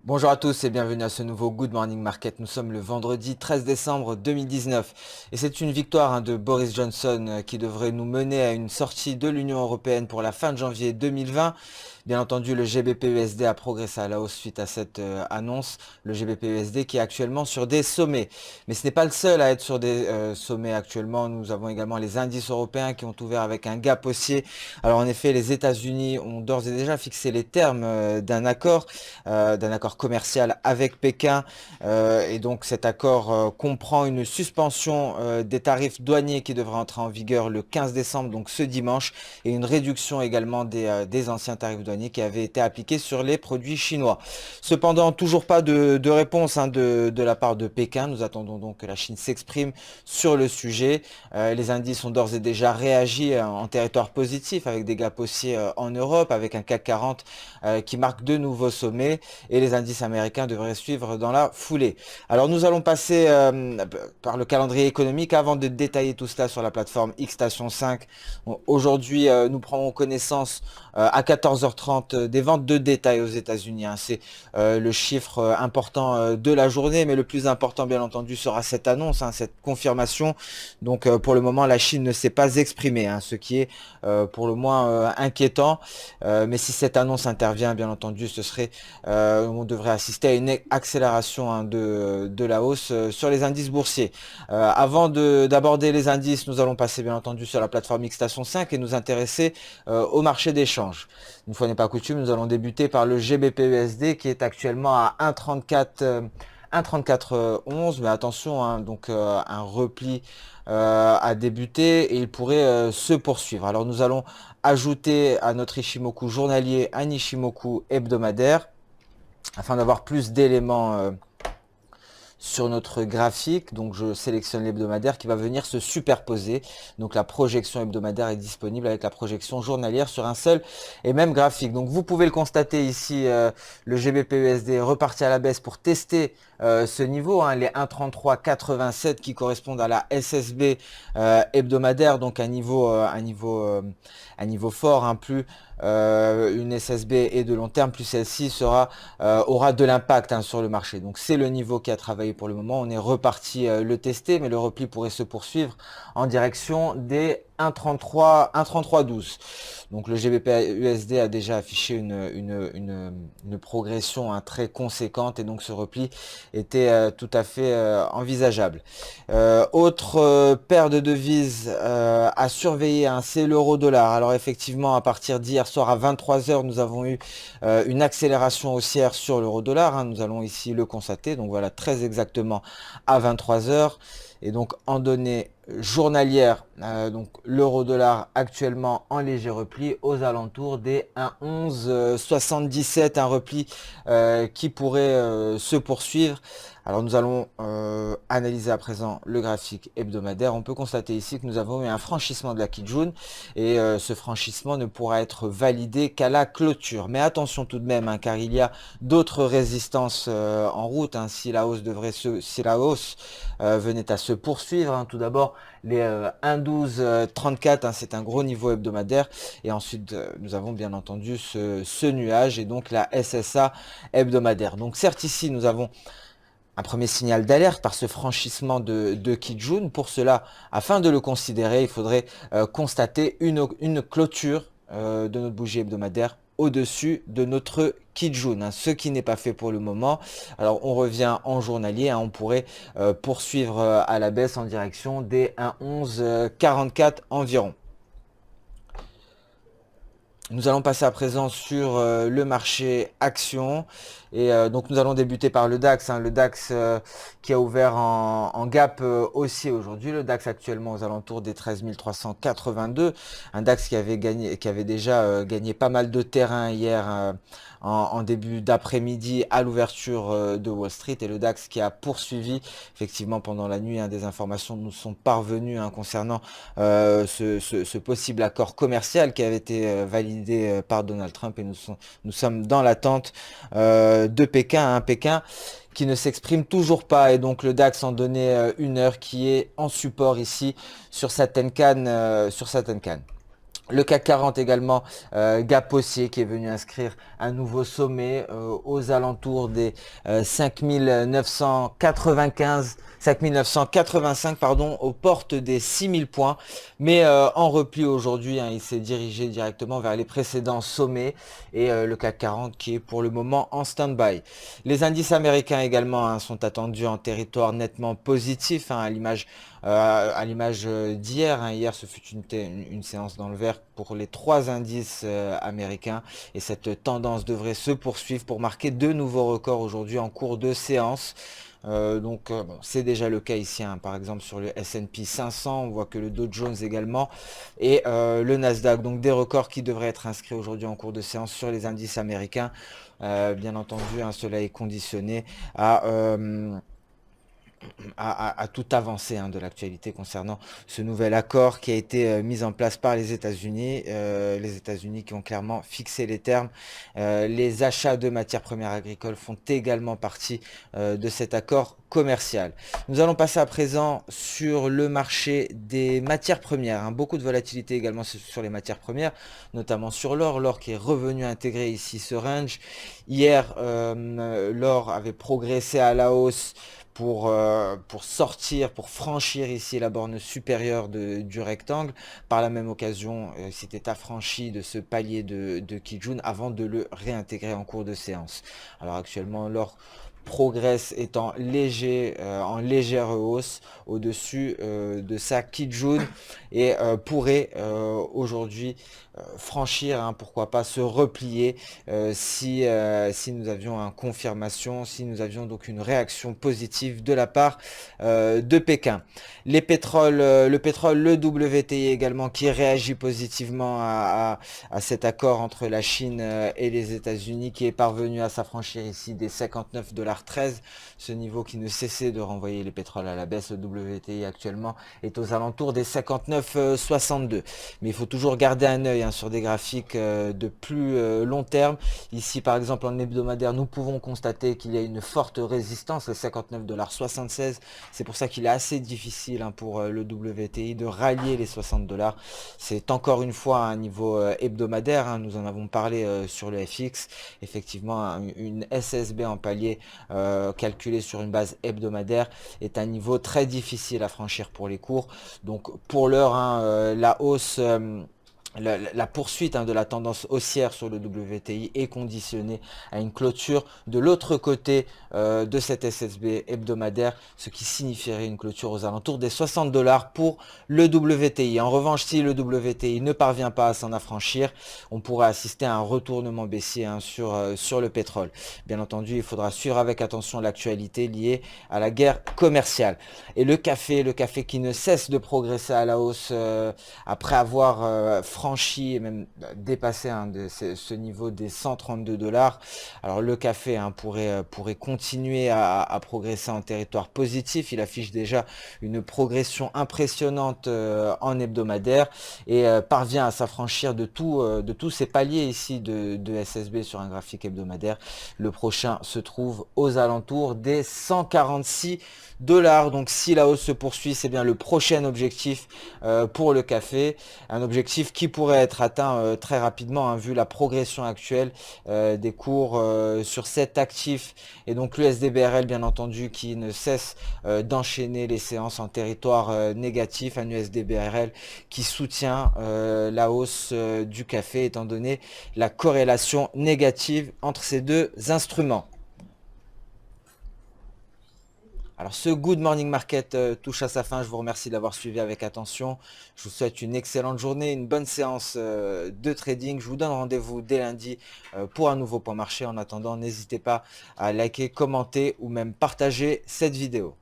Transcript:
Bonjour à tous et bienvenue à ce nouveau Good Morning Market. Nous sommes le vendredi 13 décembre 2019 et c'est une victoire de Boris Johnson qui devrait nous mener à une sortie de l'Union européenne pour la fin de janvier 2020. Bien entendu, le GBP-USD a progressé à la hausse suite à cette annonce. Le GBP-USD qui est actuellement sur des sommets. Mais ce n'est pas le seul à être sur des sommets actuellement. Nous avons également les indices européens qui ont ouvert avec un gap haussier. Alors en effet, les États-Unis ont d'ores et déjà fixé les termes d'un accord commercial avec Pékin. Et donc cet accord comprend une suspension des tarifs douaniers qui devrait entrer en vigueur le 15 décembre, donc ce dimanche, et une réduction également des anciens tarifs douaniers qui avaient été appliqués sur les produits chinois. Cependant, toujours pas de réponse de la part de Pékin. Nous attendons donc que la Chine s'exprime sur le sujet. Les indices ont d'ores et déjà réagi en territoire positif avec des gaps haussiers en Europe, avec un CAC 40 qui marque de nouveaux sommets et les indices américains devraient suivre dans la foulée. Alors nous allons passer par le calendrier économique avant de détailler tout cela sur la plateforme Xstation 5. Bon, aujourd'hui, nous prendrons connaissance à 14h30 des ventes de détail aux États-Unis. Hein. C'est le chiffre important de la journée, mais le plus important, bien entendu, sera cette annonce, hein, cette confirmation. Donc, pour le moment, la Chine ne s'est pas exprimée, hein, ce qui est pour le moins inquiétant. Mais si cette annonce intervient, bien entendu, on devrait assister à une accélération de la hausse sur les indices boursiers. Avant d'aborder les indices, nous allons passer bien entendu sur la plateforme Xstation 5 et nous intéresser au marché d'échange. Une fois n'est pas coutume, nous allons débuter par le GBP-USD qui est actuellement à 1,34 1,3411, mais attention, hein, donc un repli a débuté et il pourrait se poursuivre. Alors nous allons ajouter à notre Ichimoku journalier un Ichimoku hebdomadaire afin d'avoir plus d'éléments sur notre graphique. Donc je sélectionne l'hebdomadaire qui va venir se superposer. Donc la projection hebdomadaire est disponible avec la projection journalière sur un seul et même graphique. Donc vous pouvez le constater ici, le GBP-USD est reparti à la baisse pour tester ce niveau, hein, les 1,3387 qui correspondent à la SSB hebdomadaire, donc un niveau fort, hein, plus une SSB est de long terme, plus celle-ci aura de l'impact, hein, sur le marché. Donc c'est le niveau qui a travaillé pour le moment. On est reparti le tester, mais le repli pourrait se poursuivre en direction des 1,3312. Donc le GBP-USD a déjà affiché une progression, hein, très conséquente et donc ce repli était tout à fait envisageable. Autre paire de devises à surveiller, hein, c'est l'euro-dollar. Alors effectivement, à partir d'hier soir à 23h, nous avons eu une accélération haussière sur l'euro-dollar. Hein, nous allons ici le constater. Donc voilà, très exactement à 23h. Et donc en données journalières, donc l'euro-dollar actuellement en léger repli aux alentours des 1,1177, un repli qui pourrait se poursuivre. Alors nous allons analyser à présent le graphique hebdomadaire. On peut constater ici que nous avons eu un franchissement de la Kijun et ce franchissement ne pourra être validé qu'à la clôture. Mais attention tout de même, hein, car il y a d'autres résistances en route, hein, si la hausse venait à se poursuivre. Hein. Tout d'abord les 1,1234, hein, c'est un gros niveau hebdomadaire. Et ensuite nous avons bien entendu ce nuage et donc la SSA hebdomadaire. Donc certes ici nous avons un premier signal d'alerte par ce franchissement de Kijun. Pour cela, afin de le considérer, il faudrait constater une clôture de notre bougie hebdomadaire au-dessus de notre Kijun, hein, ce qui n'est pas fait pour le moment. Alors on revient en journalier, hein, on pourrait poursuivre à la baisse en direction des 1,1144 environ. Nous allons passer à présent sur le marché action et donc nous allons débuter par le DAX, hein, le DAX qui a ouvert en gap haussier aujourd'hui, le DAX actuellement aux alentours des 13 382, un DAX qui avait déjà gagné pas mal de terrain hier en début d'après-midi à l'ouverture de Wall Street et le DAX qui a poursuivi effectivement pendant la nuit, hein, des informations nous sont parvenues, hein, concernant ce possible accord commercial qui avait été validé par Donald Trump et nous sommes dans l'attente de Pékin, hein, Pékin qui ne s'exprime toujours pas et donc le DAX en donnait une heure qui est en support ici sur sa Tenkan. Le CAC 40 également, gap haussier qui est venu inscrire un nouveau sommet aux alentours des 5995, 5985 pardon, aux portes des 6000 points. Mais en repli aujourd'hui, hein, il s'est dirigé directement vers les précédents sommets et le CAC 40 qui est pour le moment en stand-by. Les indices américains également, hein, sont attendus en territoire nettement positif, hein, à l'image d'hier. Hein. Hier, ce fut une séance dans le vert pour les trois indices américains et cette tendance devrait se poursuivre pour marquer de nouveaux records aujourd'hui en cours de séance. Bon, c'est déjà le cas ici, hein. Par exemple sur le S&P 500, on voit que le Dow Jones également et le Nasdaq, donc des records qui devraient être inscrits aujourd'hui en cours de séance sur les indices américains. Bien entendu, hein, cela est conditionné à toute avancée, hein, de l'actualité concernant ce nouvel accord qui a été mis en place par les États-Unis qui ont clairement fixé les termes. Les achats de matières premières agricoles font également partie de cet accord commercial. Nous allons passer à présent sur le marché des matières premières, hein. Beaucoup de volatilité également sur les matières premières, notamment sur l'or. L'or qui est revenu intégrer ici ce range. Hier, l'or avait progressé à la hausse pour sortir, pour franchir ici la borne supérieure du rectangle. Par la même occasion, s'était affranchi de ce palier de Kijun avant de le réintégrer en cours de séance. Alors actuellement, l'or progresse est en légère hausse au-dessus de sa Kijun et pourrait aujourd'hui franchir, hein, pourquoi pas se replier si nous avions une confirmation, si nous avions donc une réaction positive de la part de Pékin. Le pétrole, le WTI également qui réagit positivement à cet accord entre la Chine et les États-Unis qui est parvenu à s'affranchir ici des 59,13 $, ce niveau qui ne cessait de renvoyer les pétroles à la baisse. Le WTI actuellement est aux alentours des 59,62. Mais il faut toujours garder un œil, hein, sur des graphiques de plus long terme. Ici par exemple en hebdomadaire, nous pouvons constater qu'il y a une forte résistance, les 59,76 $. C'est pour ça qu'il est assez difficile, hein, pour le WTI de rallier les 60 $. C'est encore une fois un niveau hebdomadaire, hein, nous en avons parlé sur le FX. Effectivement, une SSB en palier calculée sur une base hebdomadaire est un niveau très difficile à franchir pour les cours. Donc pour l'heure, hein, la hausse... La poursuite, hein, de la tendance haussière sur le WTI est conditionnée à une clôture de l'autre côté de cette SSB hebdomadaire, ce qui signifierait une clôture aux alentours des 60 $ pour le WTI. En revanche, si le WTI ne parvient pas à s'en affranchir, on pourrait assister à un retournement baissier, hein, sur le pétrole. Bien entendu, il faudra suivre avec attention l'actualité liée à la guerre commerciale. Et le café qui ne cesse de progresser à la hausse après avoir franchi et même dépassé, hein, ce niveau des 132 $. Alors le café, hein, pourrait continuer à progresser en territoire positif. Il affiche déjà une progression impressionnante en hebdomadaire et parvient à s'affranchir de tous ces paliers ici de SSB sur un graphique hebdomadaire. Le prochain se trouve aux alentours des 146 $. Donc si la hausse se poursuit, c'est bien le prochain objectif pour le café, un objectif qui pourrait être atteint très rapidement, hein, vu la progression actuelle des cours sur cet actif, et donc l'USD-BRL bien entendu qui ne cesse d'enchaîner les séances en territoire négatif, un USD-BRL qui soutient la hausse du café étant donné la corrélation négative entre ces deux instruments. Alors ce Good Morning Market touche à sa fin. Je vous remercie d'avoir suivi avec attention. Je vous souhaite une excellente journée, une bonne séance de trading. Je vous donne rendez-vous dès lundi pour un nouveau point marché. En attendant, n'hésitez pas à liker, commenter ou même partager cette vidéo.